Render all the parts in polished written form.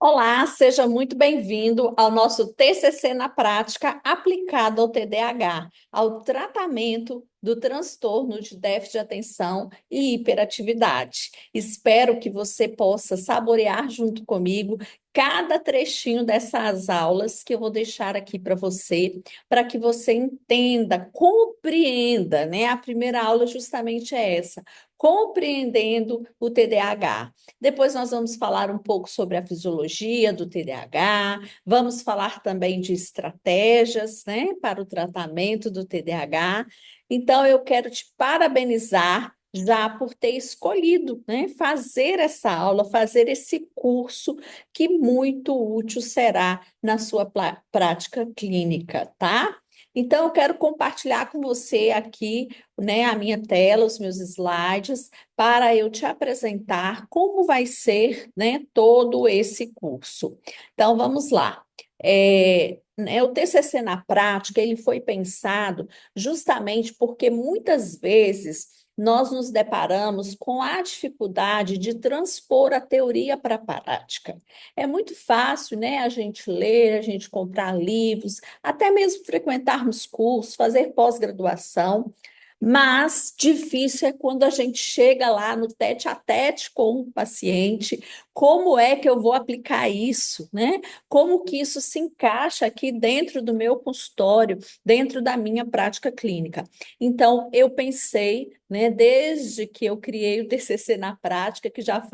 Olá, seja muito bem-vindo ao nosso TCC na prática aplicado ao TDAH, ao tratamento do transtorno de déficit de atenção e hiperatividade. Espero que você possa saborear junto comigo cada trechinho dessas aulas que eu vou deixar aqui para que você entenda, compreenda, né? A primeira aula justamente é essa, compreendendo o TDAH. Depois nós vamos falar um pouco sobre a fisiologia do TDAH, vamos falar também de estratégias, né, para o tratamento do TDAH. Então, eu quero te parabenizar já por ter escolhido, né, fazer essa aula, fazer esse curso que muito útil será na sua prática clínica, tá? Então, eu quero compartilhar com você aqui, né, a minha tela, os meus slides, para eu te apresentar como vai ser, né, todo esse curso. Então, vamos lá. Né, o TCC na prática, ele foi pensado justamente porque muitas vezes nós nos deparamos com a dificuldade de transpor a teoria para a prática. É muito fácil, né, a gente ler, a gente comprar livros, até mesmo frequentarmos cursos, fazer pós-graduação, mas difícil é quando a gente chega lá no tete a tete com o paciente, como é que eu vou aplicar isso, né? Como que isso se encaixa aqui dentro do meu consultório, dentro da minha prática clínica. Então, eu pensei, né, desde que eu criei o TCC na prática, que já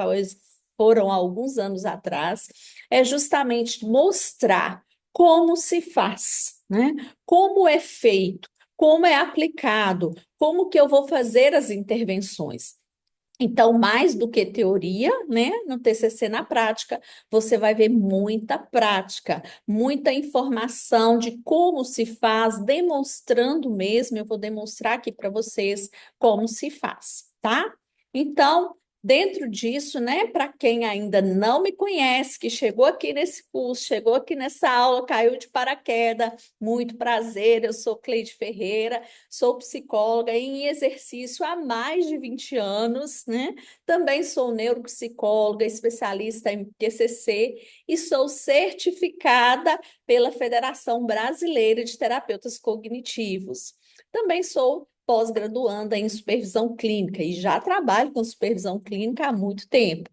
foram alguns anos atrás, é justamente mostrar como se faz, né? Como é feito, como é aplicado, como que eu vou fazer as intervenções. Então, mais do que teoria, né, no TCC na prática, você vai ver muita prática, muita informação de como se faz, demonstrando mesmo. Eu vou demonstrar aqui para vocês como se faz, tá? Então, dentro disso, né, para quem ainda não me conhece, que chegou aqui nesse curso, chegou aqui nessa aula, caiu de paraquedas, muito prazer, eu sou Cleide Ferreira. Sou psicóloga em exercício há mais de 20 anos, né? Também sou neuropsicóloga, especialista em TCC e sou certificada pela Federação Brasileira de Terapeutas Cognitivos. Também sou pós-graduanda em supervisão clínica e já trabalho com supervisão clínica há muito tempo.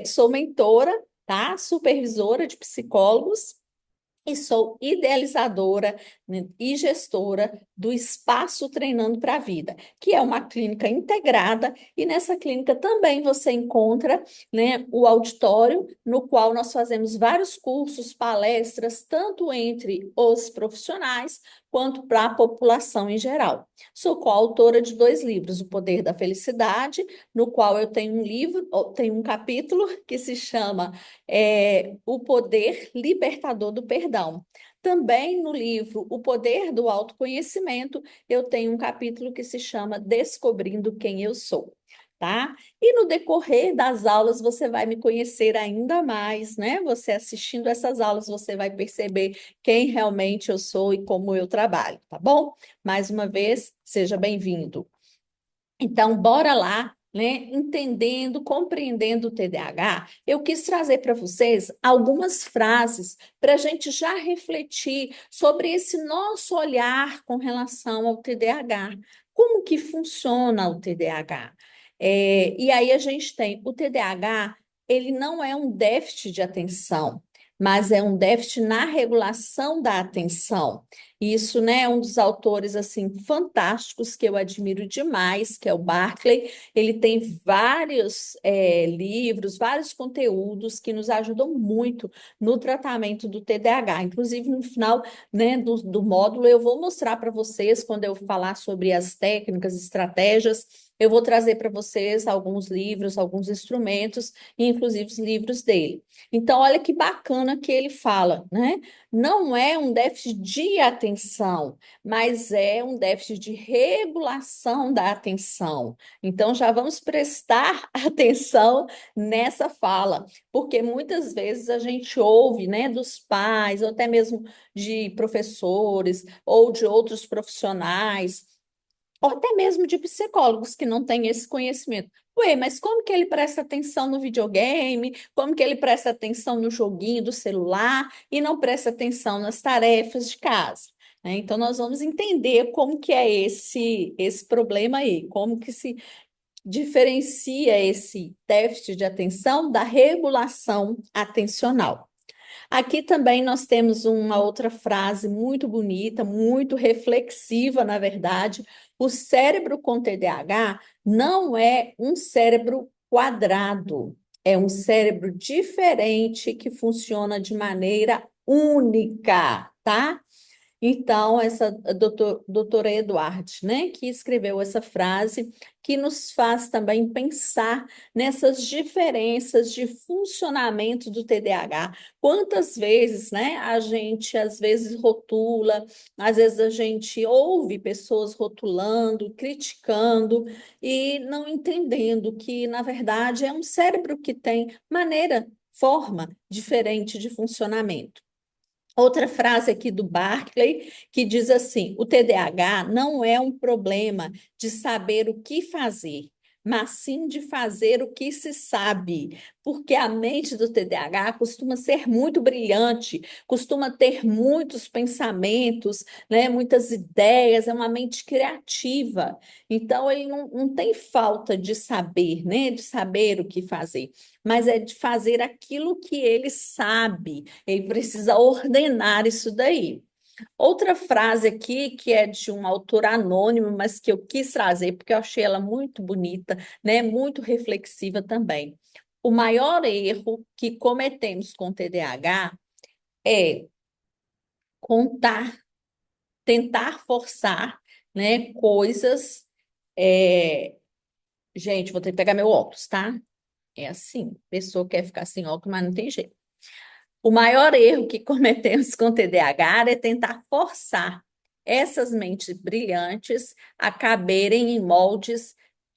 Sou mentora, tá? Supervisora de psicólogos e sou idealizadora, né, e gestora do Espaço Treinando para a Vida, que é uma clínica integrada, e nessa clínica também você encontra, né, o auditório, no qual nós fazemos vários cursos, palestras, tanto entre os profissionais quanto para a população em geral. Sou coautora de dois livros, O Poder da Felicidade, no qual eu tenho um livro, tenho um capítulo que se chama O Poder Libertador do Perdão. Também no livro O Poder do Autoconhecimento, eu tenho um capítulo que se chama Descobrindo Quem Eu Sou. Tá? E no decorrer das aulas você vai me conhecer ainda mais, né? Você assistindo essas aulas, você vai perceber quem realmente eu sou e como eu trabalho, tá bom? Mais uma vez, seja bem-vindo. Então, bora lá, né? Entendendo, compreendendo o TDAH, eu quis trazer para vocês algumas frases para a gente já refletir sobre esse nosso olhar com relação ao TDAH. Como que funciona o TDAH? E aí a gente tem o TDAH, ele não é um déficit de atenção, mas é um déficit na regulação da atenção. Isso, né, é um dos autores assim fantásticos que eu admiro demais, que é o Barclay. Ele tem vários livros, vários conteúdos que nos ajudam muito no tratamento do TDAH. Inclusive, no final, né, do módulo, eu vou mostrar para vocês, quando eu falar sobre as técnicas, estratégias, eu vou trazer para vocês alguns livros, alguns instrumentos, e inclusive os livros dele. Então, olha que bacana que ele fala, né? Não é um déficit de atenção, mas é um déficit de regulação da atenção. Então, já vamos prestar atenção nessa fala, porque muitas vezes a gente ouve, né, dos pais, ou até mesmo de professores, ou de outros profissionais, ou até mesmo de psicólogos que não têm esse conhecimento. Ué, mas como que ele presta atenção no videogame? Como que ele presta atenção no joguinho do celular e não presta atenção nas tarefas de casa? Né? Então, nós vamos entender como que é esse problema aí, como que se diferencia esse déficit de atenção da regulação atencional. Aqui também nós temos uma outra frase muito bonita, muito reflexiva, na verdade. O cérebro com TDAH não é um cérebro quadrado, é um cérebro diferente que funciona de maneira única, tá? Então, essa doutora Eduardo, né, que escreveu essa frase, que nos faz também pensar nessas diferenças de funcionamento do TDAH. Quantas vezes, né, a gente às vezes rotula, às vezes a gente ouve pessoas rotulando, criticando e não entendendo que, na verdade, é um cérebro que tem maneira, forma diferente de funcionamento. Outra frase aqui do Barclay que diz assim: o TDAH não é um problema de saber o que fazer, mas sim de fazer o que se sabe, porque a mente do TDAH costuma ser muito brilhante, costuma ter muitos pensamentos, né, muitas ideias, é uma mente criativa. Então, ele não tem falta de saber, né, de saber o que fazer, mas é de fazer aquilo que ele sabe. Ele precisa ordenar isso daí. Outra frase aqui, que é de um autor anônimo, mas que eu quis trazer porque eu achei ela muito bonita, né? Muito reflexiva também. O maior erro que cometemos com TDAH é contar, tentar forçar, né, coisas. é, Gente, vou ter que pegar meu óculos, tá? É assim, a pessoa quer ficar sem óculos, mas não tem jeito. O maior erro que cometemos com TDAH é tentar forçar essas mentes brilhantes a caberem em moldes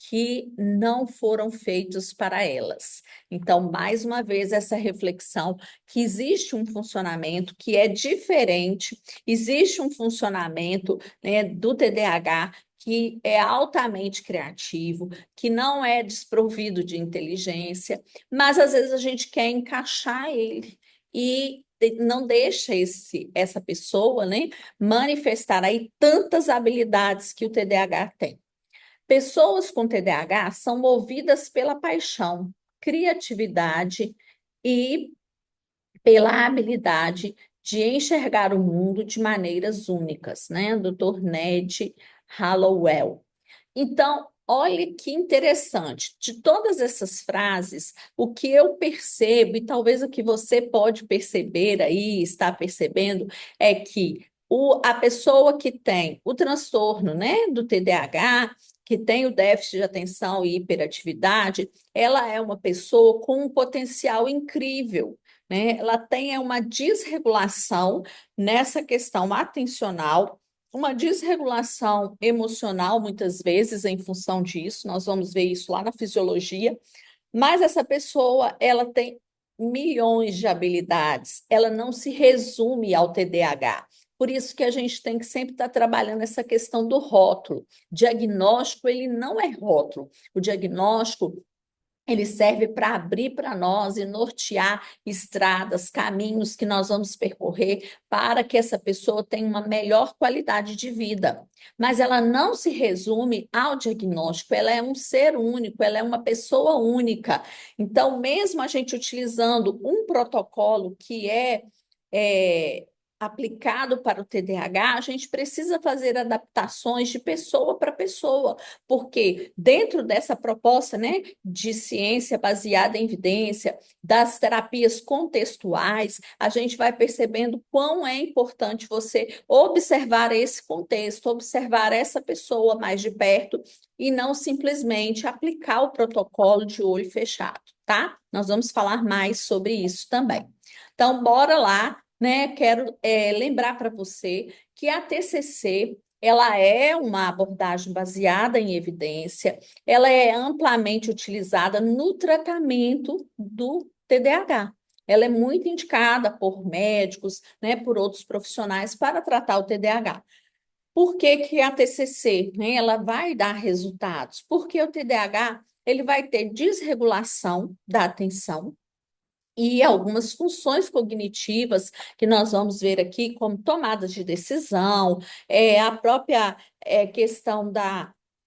que não foram feitos para elas. Então, mais uma vez, essa reflexão que existe um funcionamento que é diferente, existe um funcionamento, né, do TDAH que é altamente criativo, que não é desprovido de inteligência, mas às vezes a gente quer encaixar ele e não deixa essa pessoa, né, manifestar aí tantas habilidades que o TDAH tem. Pessoas com TDAH são movidas pela paixão, criatividade e pela habilidade de enxergar o mundo de maneiras únicas, né? Dr. Ned Hallowell. Então, olha que interessante. De todas essas frases, o que eu percebo, e talvez o que você pode perceber aí, está percebendo, é que a pessoa que tem o transtorno, né, do TDAH, que tem o déficit de atenção e hiperatividade, ela é uma pessoa com um potencial incrível. Né? Ela tem uma desregulação nessa questão atencional, uma desregulação emocional, muitas vezes, em função disso, nós vamos ver isso lá na fisiologia, mas essa pessoa, ela tem milhões de habilidades, ela não se resume ao TDAH. Por isso que a gente tem que sempre estar trabalhando essa questão do rótulo. Diagnóstico, ele não é rótulo. O diagnóstico ele serve para abrir para nós e nortear estradas, caminhos que nós vamos percorrer para que essa pessoa tenha uma melhor qualidade de vida. Mas ela não se resume ao diagnóstico, ela é um ser único, ela é uma pessoa única. Então, mesmo a gente utilizando um protocolo que é aplicado para o TDAH, a gente precisa fazer adaptações de pessoa para pessoa, porque dentro dessa proposta, né, de ciência baseada em evidência, das terapias contextuais, a gente vai percebendo quão é importante você observar esse contexto, observar essa pessoa mais de perto e não simplesmente aplicar o protocolo de olho fechado, tá? Nós vamos falar mais sobre isso também. Então, bora lá, né? Quero lembrar para você que a TCC ela é uma abordagem baseada em evidência, ela é amplamente utilizada no tratamento do TDAH. Ela é muito indicada por médicos, né, por outros profissionais para tratar o TDAH. Por que que a TCC, né, ela vai dar resultados? Porque o TDAH, ele vai ter desregulação da atenção, e algumas funções cognitivas que nós vamos ver aqui, como tomadas de decisão, a própria questão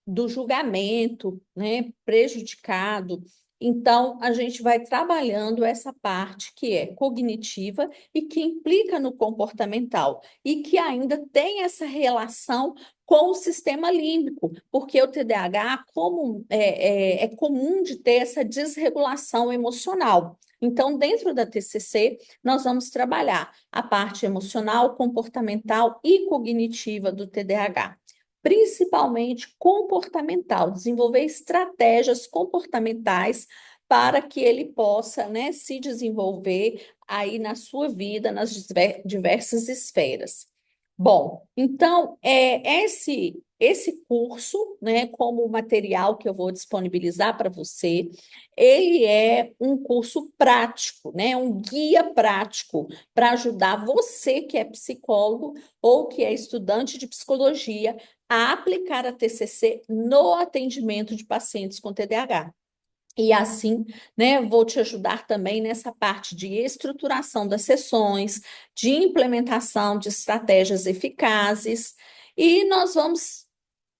do julgamento, né, prejudicado. Então, a gente vai trabalhando essa parte que é cognitiva e que implica no comportamental, e que ainda tem essa relação com o sistema límbico, porque o TDAH é comum de ter essa desregulação emocional. Então, dentro da TCC, nós vamos trabalhar a parte emocional, comportamental e cognitiva do TDAH, principalmente comportamental, desenvolver estratégias comportamentais para que ele possa, né, se desenvolver aí na sua vida, nas diversas esferas. Bom, então, esse curso, né, como material que eu vou disponibilizar para você, ele é um curso prático, né? Um guia prático para ajudar você que é psicólogo ou que é estudante de psicologia a aplicar a TCC no atendimento de pacientes com TDAH. E assim, né, vou te ajudar também nessa parte de estruturação das sessões, de implementação de estratégias eficazes, e nós vamos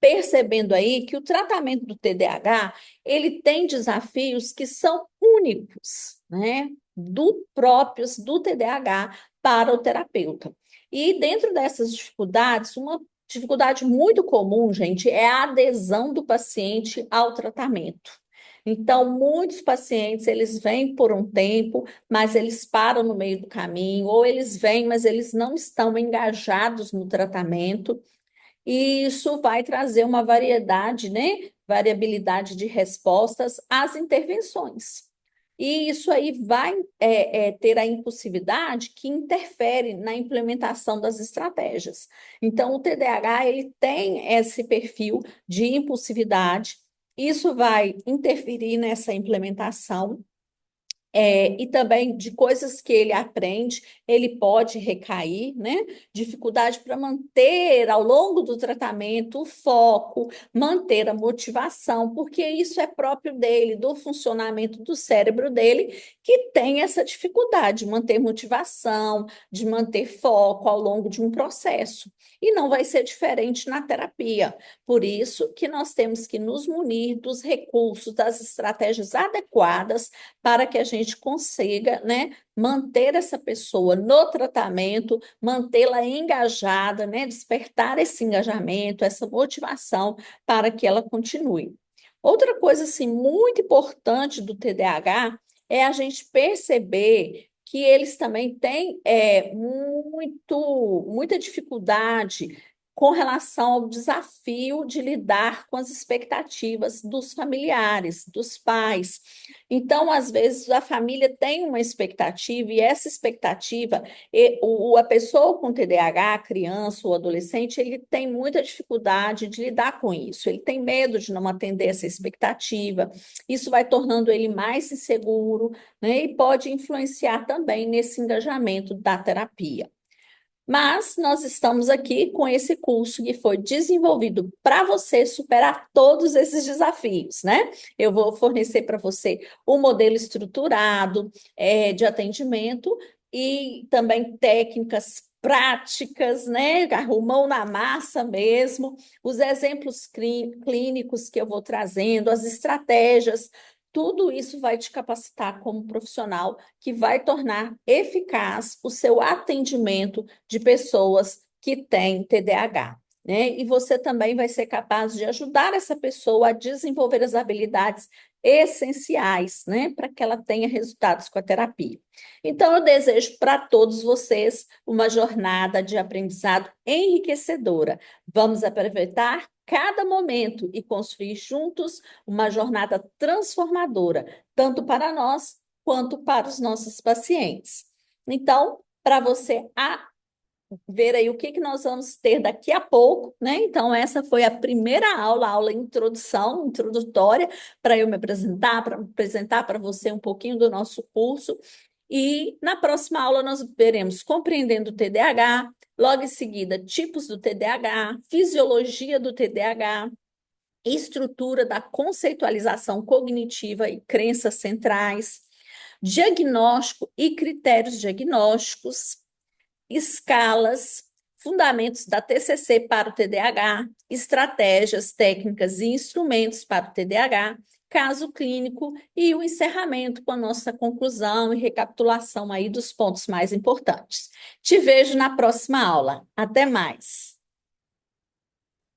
percebendo aí que o tratamento do TDAH, ele tem desafios que são únicos, né, próprios do TDAH para o terapeuta. E dentro dessas dificuldades, uma dificuldade muito comum, gente, é a adesão do paciente ao tratamento. Então, muitos pacientes, eles vêm por um tempo, mas eles param no meio do caminho, ou eles vêm, mas eles não estão engajados no tratamento, e isso vai trazer uma variedade, né? Variabilidade de respostas às intervenções. E isso aí vai ter a impulsividade que interfere na implementação das estratégias. Então, o TDAH ele tem esse perfil de impulsividade, isso vai interferir nessa implementação e também de coisas que ele aprende, ele pode recair, né? Dificuldade para manter ao longo do tratamento o foco, manter a motivação, porque isso é próprio dele, do funcionamento do cérebro dele, que tem essa dificuldade de manter motivação, de manter foco ao longo de um processo. E não vai ser diferente na terapia. Por isso que nós temos que nos munir dos recursos, das estratégias adequadas para que a gente consiga, né, manter essa pessoa no tratamento, mantê-la engajada, né, despertar esse engajamento, essa motivação para que ela continue. Outra coisa assim muito importante do TDAH é a gente perceber que eles também têm muita dificuldade com relação ao desafio de lidar com as expectativas dos familiares, dos pais. Então, às vezes, a família tem uma expectativa, e essa expectativa, a pessoa com TDAH, a criança ou adolescente, ele tem muita dificuldade de lidar com isso, ele tem medo de não atender essa expectativa, isso vai tornando ele mais inseguro, né, e pode influenciar também nesse engajamento da terapia. Mas nós estamos aqui com esse curso que foi desenvolvido para você superar todos esses desafios, né? Eu vou fornecer para você um modelo estruturado, de atendimento e também técnicas práticas, né? Mão na massa mesmo, os exemplos clínicos que eu vou trazendo, as estratégias. Tudo isso vai te capacitar como profissional que vai tornar eficaz o seu atendimento de pessoas que têm TDAH, né? E você também vai ser capaz de ajudar essa pessoa a desenvolver as habilidades essenciais, né, para que ela tenha resultados com a terapia. Então, eu desejo para todos vocês uma jornada de aprendizado enriquecedora. Vamos aproveitar cada momento e construir juntos uma jornada transformadora, tanto para nós quanto para os nossos pacientes. Então, para você ver aí o que nós vamos ter daqui a pouco, né? Então, essa foi a primeira aula, a aula introdutória, para eu me apresentar, para apresentar para você um pouquinho do nosso curso. E na próxima aula nós veremos compreendendo o TDAH, logo em seguida, tipos do TDAH, fisiologia do TDAH, estrutura da conceitualização cognitiva e crenças centrais, diagnóstico e critérios diagnósticos, escalas, fundamentos da TCC para o TDAH, estratégias, técnicas e instrumentos para o TDAH, caso clínico e o encerramento com a nossa conclusão e recapitulação aí dos pontos mais importantes. Te vejo na próxima aula. Até mais.